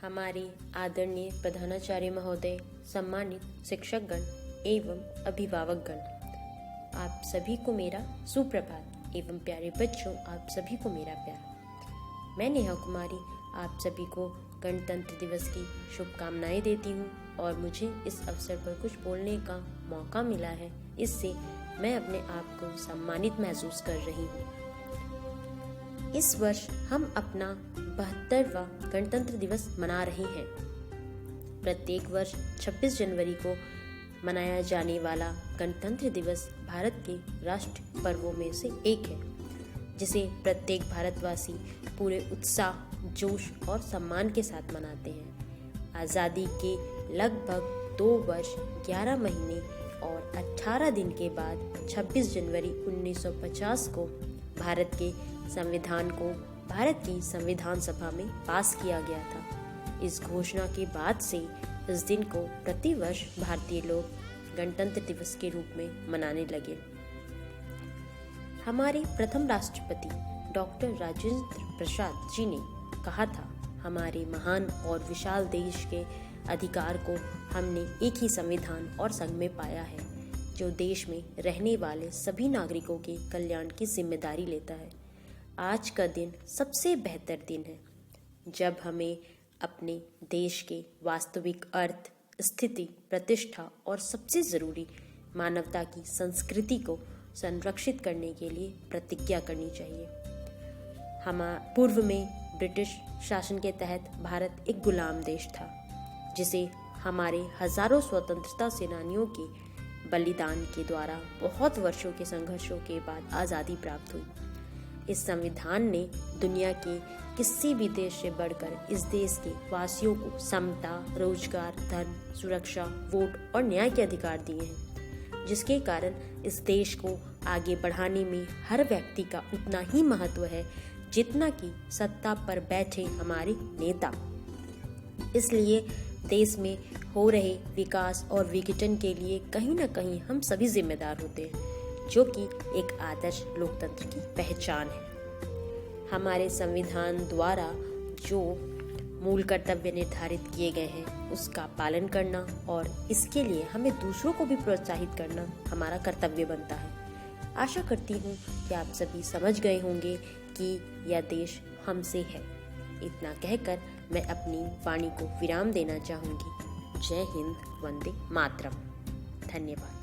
हमारे आदरणीय प्रधानाचार्य महोदय, सम्मानित शिक्षकगण एवं अभिभावकगण, आप सभी को मेरा सुप्रभात एवं प्यारे बच्चों, आप सभी को मेरा प्यार। मैं नेहा कुमारी आप सभी को गणतंत्र दिवस की शुभकामनाएं देती हूँ और मुझे इस अवसर पर कुछ बोलने का मौका मिला है, इससे मैं अपने आप को सम्मानित महसूस कर रही हूँ। इस वर्ष हम अपना 72वां गणतंत्र दिवस मना रहे हैं। प्रत्येक वर्ष 26 जनवरी को मनाया जाने वाला गणतंत्र दिवस भारत के राष्ट्र पर्वों में से एक है, जिसे प्रत्येक भारतवासी पूरे उत्साह, जोश और सम्मान के साथ मनाते हैं। आज़ादी के लगभग 2 वर्ष 11 महीने और 18 दिन के बाद 26 जनवरी 1950 को भारत के संविधान को भारत की संविधान सभा में पास किया गया था। इस घोषणा के बाद से इस दिन को प्रतिवर्ष भारतीय लोग गणतंत्र दिवस के रूप में मनाने लगे। हमारे प्रथम राष्ट्रपति डॉक्टर राजेंद्र प्रसाद जी ने कहा था, हमारे महान और विशाल देश के अधिकार को हमने एक ही संविधान और संघ में पाया है, जो देश में रहने वाले सभी नागरिकों के कल्याण की जिम्मेदारी लेता है। आज का दिन सबसे बेहतर दिन है, जब हमें अपने देश के वास्तविक अर्थ, स्थिति, प्रतिष्ठा और सबसे ज़रूरी मानवता की संस्कृति को संरक्षित करने के लिए प्रतिज्ञा करनी चाहिए। पूर्व में ब्रिटिश शासन के तहत भारत एक गुलाम देश था, जिसे हमारे हजारों स्वतंत्रता सेनानियों के बलिदान के द्वारा बहुत वर्षों के संघर्षों के बाद आज़ादी प्राप्त हुई। इस संविधान ने दुनिया के किसी भी देश से बढ़कर इस देश के वासियों को समता, रोजगार, धन, सुरक्षा, वोट और न्याय के अधिकार दिए हैं, जिसके कारण इस देश को आगे बढ़ाने में हर व्यक्ति का उतना ही महत्व है जितना कि सत्ता पर बैठे हमारे नेता। इसलिए देश में हो रहे विकास और विघटन के लिए कहीं न कहीं हम सभी जिम्मेदार होते हैं, जो कि एक आदर्श लोकतंत्र की पहचान है। हमारे संविधान द्वारा जो मूल कर्तव्य निर्धारित किए गए हैं, उसका पालन करना और इसके लिए हमें दूसरों को भी प्रोत्साहित करना हमारा कर्तव्य बनता है। आशा करती हूँ कि आप सभी समझ गए होंगे कि यह देश हमसे है। इतना कहकर मैं अपनी वाणी को विराम देना चाहूँगी। जय हिंद, वंदे मातरम। धन्यवाद।